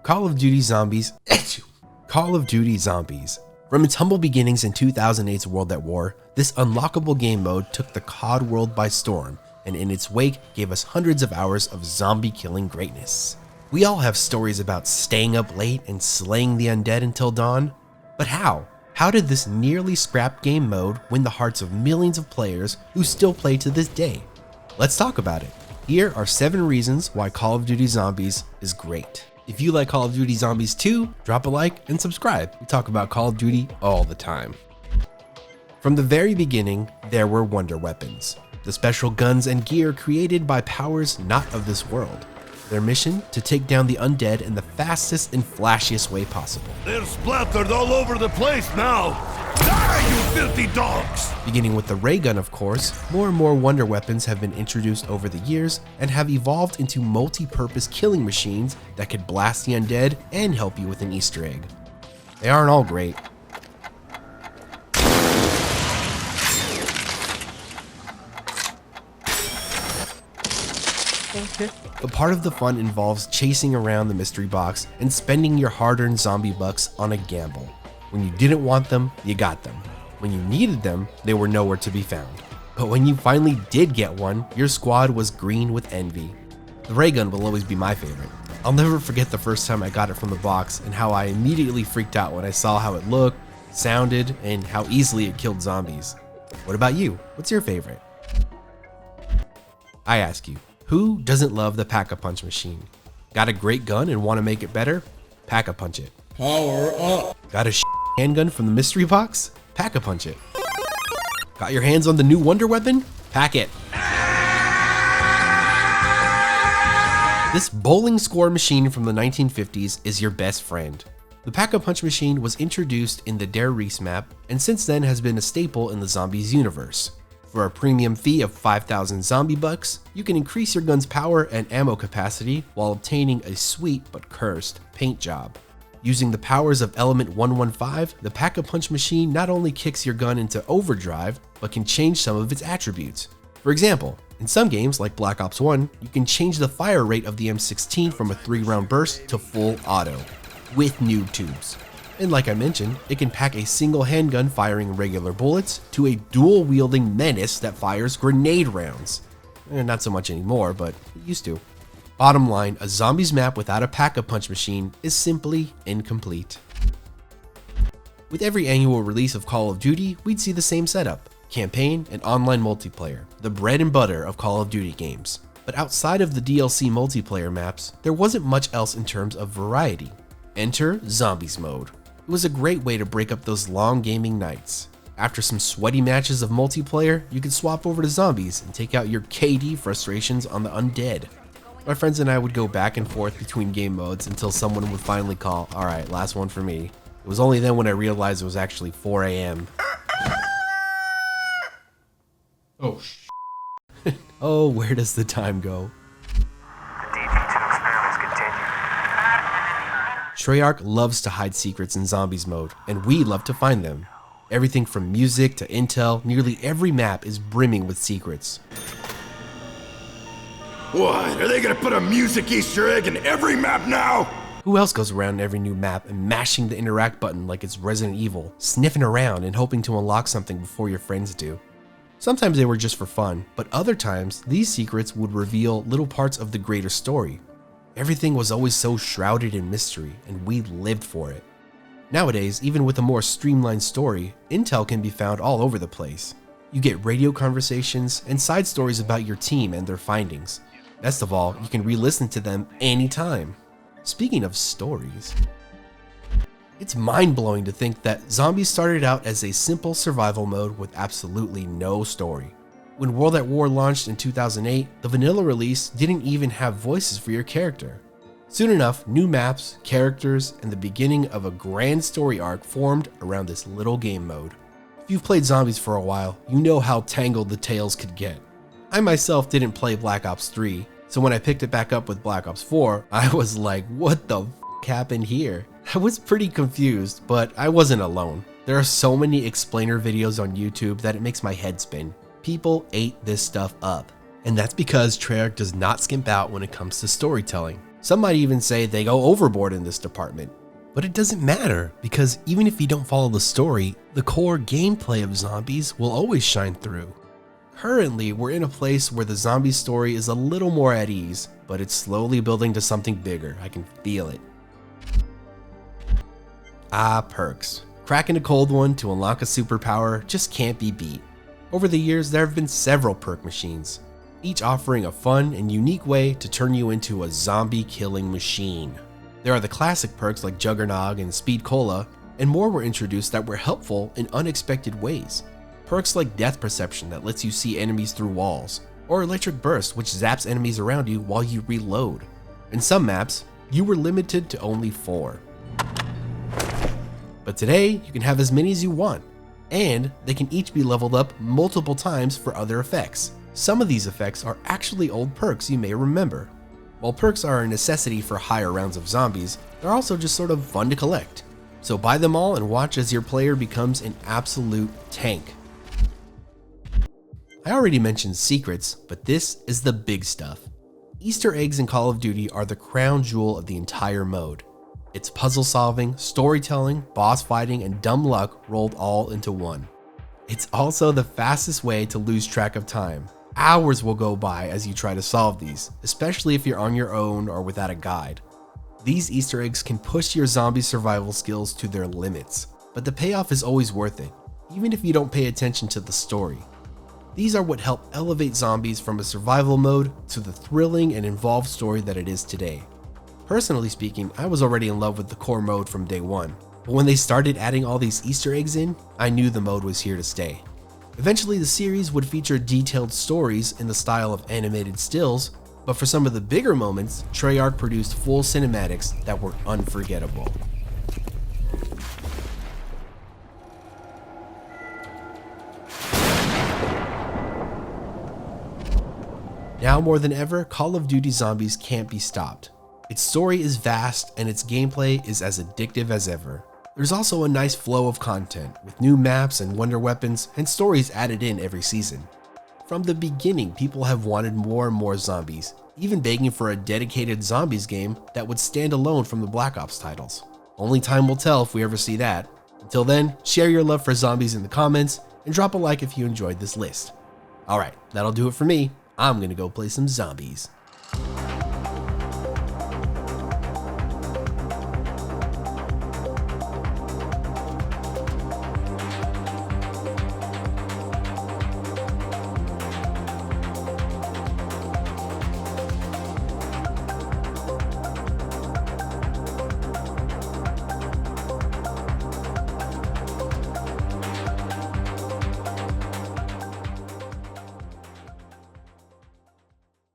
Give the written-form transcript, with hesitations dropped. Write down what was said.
Call of Duty Zombies. Call of Duty Zombies. From its humble beginnings in 2008's World at War, this unlockable game mode took the COD world by storm, and in its wake gave us hundreds of hours of zombie killing greatness. We all have stories about staying up late and slaying the undead until dawn, but how? How did this nearly scrapped game mode win the hearts of millions of players who still play to this day? Let's talk about it. Here are 7 reasons why Call of Duty Zombies is great. If you like Call of Duty Zombies 2, drop a like and subscribe. We talk about Call of Duty all the time. From the very beginning, there were wonder weapons, the special guns and gear created by powers not of this world. Their mission, to take down the undead in the fastest and flashiest way possible. They're splattered all over the place now! Die, you filthy dogs! Beginning with the ray gun, of course, more and more wonder weapons have been introduced over the years and have evolved into multi-purpose killing machines that could blast the undead and help you with an Easter egg. They aren't all great. But part of the fun involves chasing around the mystery box and spending your hard-earned zombie bucks on a gamble. When you didn't want them, you got them. When you needed them, they were nowhere to be found. But when you finally did get one, your squad was green with envy. The ray gun will always be my favorite. I'll never forget the first time I got it from the box and how I immediately freaked out when I saw how it looked, sounded, and how easily it killed zombies. What about you? What's your favorite? I ask you, who doesn't love the Pack-a-Punch machine? Got a great gun and want to make it better? Pack-a-Punch it. Power up! Got a handgun from the mystery box? Pack-a-Punch it. Got your hands on the new wonder weapon? Pack it. This bowling score machine from the 1950s is your best friend. The Pack-a-Punch machine was introduced in the Dare Reese map and since then has been a staple in the Zombies universe. For a premium fee of 5,000 zombie bucks, you can increase your gun's power and ammo capacity while obtaining a sweet but cursed paint job. Using the powers of Element 115, the Pack-a-Punch machine not only kicks your gun into overdrive, but can change some of its attributes. For example, in some games like Black Ops 1, you can change the fire rate of the M16 from a 3-round burst to full auto, with noob tubes. And like I mentioned, it can pack a single handgun firing regular bullets to a dual-wielding menace that fires grenade rounds. Not so much anymore, but it used to. Bottom line, a zombies map without a Pack-a-Punch machine is simply incomplete. With every annual release of Call of Duty, we'd see the same setup: campaign and online multiplayer, the bread and butter of Call of Duty games. But outside of the DLC multiplayer maps, there wasn't much else in terms of variety. Enter Zombies mode. It was a great way to break up those long gaming nights. After some sweaty matches of multiplayer, you could swap over to zombies and take out your KD frustrations on the undead. My friends and I would go back and forth between game modes until someone would finally call, "Alright, last one for me." It was only then when I realized it was actually 4 a.m. Oh, oh, where does the time go? Treyarch loves to hide secrets in Zombies mode, and we love to find them. Everything from music to intel, nearly every map is brimming with secrets. What? Are they gonna put a music Easter egg in every map now? Who else goes around every new map and mashing the interact button like it's Resident Evil, sniffing around and hoping to unlock something before your friends do? Sometimes they were just for fun, but other times these secrets would reveal little parts of the greater story. Everything was always so shrouded in mystery, and we lived for it. Nowadays, even with a more streamlined story, intel can be found all over the place. You get radio conversations and side stories about your team and their findings. Best of all, you can re-listen to them anytime. Speaking of stories, it's mind-blowing to think that Zombies started out as a simple survival mode with absolutely no story. When World at War launched in 2008, the vanilla release didn't even have voices for your character. Soon enough, new maps, characters, and the beginning of a grand story arc formed around this little game mode. If you've played Zombies for a while, you know how tangled the tales could get. I myself didn't play Black Ops 3, so when I picked it back up with Black Ops 4, I was like, what the f happened here? I was pretty confused, but I wasn't alone. There are so many explainer videos on YouTube that it makes my head spin. People ate this stuff up. And that's because Treyarch does not skimp out when it comes to storytelling. Some might even say they go overboard in this department. But it doesn't matter, because even if you don't follow the story, the core gameplay of zombies will always shine through. Currently, we're in a place where the zombie story is a little more at ease, but it's slowly building to something bigger. I can feel it. Perks. Cracking a cold one to unlock a superpower just can't be beat. Over the years, there have been several perk machines, each offering a fun and unique way to turn you into a zombie killing machine. There are the classic perks like Juggernog and Speed Cola, and more were introduced that were helpful in unexpected ways. Perks like Death Perception that lets you see enemies through walls, or Electric Burst which zaps enemies around you while you reload. In some maps, you were limited to only 4. But today, you can have as many as you want, and they can each be leveled up multiple times for other effects. Some of these effects are actually old perks you may remember. While perks are a necessity for higher rounds of zombies, they're also just sort of fun to collect. So buy them all and watch as your player becomes an absolute tank. I already mentioned secrets, but this is the big stuff. Easter eggs in Call of Duty are the crown jewel of the entire mode. It's puzzle solving, storytelling, boss fighting, and dumb luck rolled all into one. It's also the fastest way to lose track of time. Hours will go by as you try to solve these, especially if you're on your own or without a guide. These Easter eggs can push your zombie survival skills to their limits, but the payoff is always worth it, even if you don't pay attention to the story. These are what help elevate zombies from a survival mode to the thrilling and involved story that it is today. Personally speaking, I was already in love with the core mode from day one, but when they started adding all these Easter eggs in, I knew the mode was here to stay. Eventually, the series would feature detailed stories in the style of animated stills, but for some of the bigger moments, Treyarch produced full cinematics that were unforgettable. Now more than ever, Call of Duty Zombies can't be stopped. Its story is vast and its gameplay is as addictive as ever. There's also a nice flow of content, with new maps and wonder weapons and stories added in every season. From the beginning, people have wanted more and more zombies, even begging for a dedicated zombies game that would stand alone from the Black Ops titles. Only time will tell if we ever see that. Until then, share your love for zombies in the comments and drop a like if you enjoyed this list. Alright, that'll do it for me. I'm gonna go play some zombies.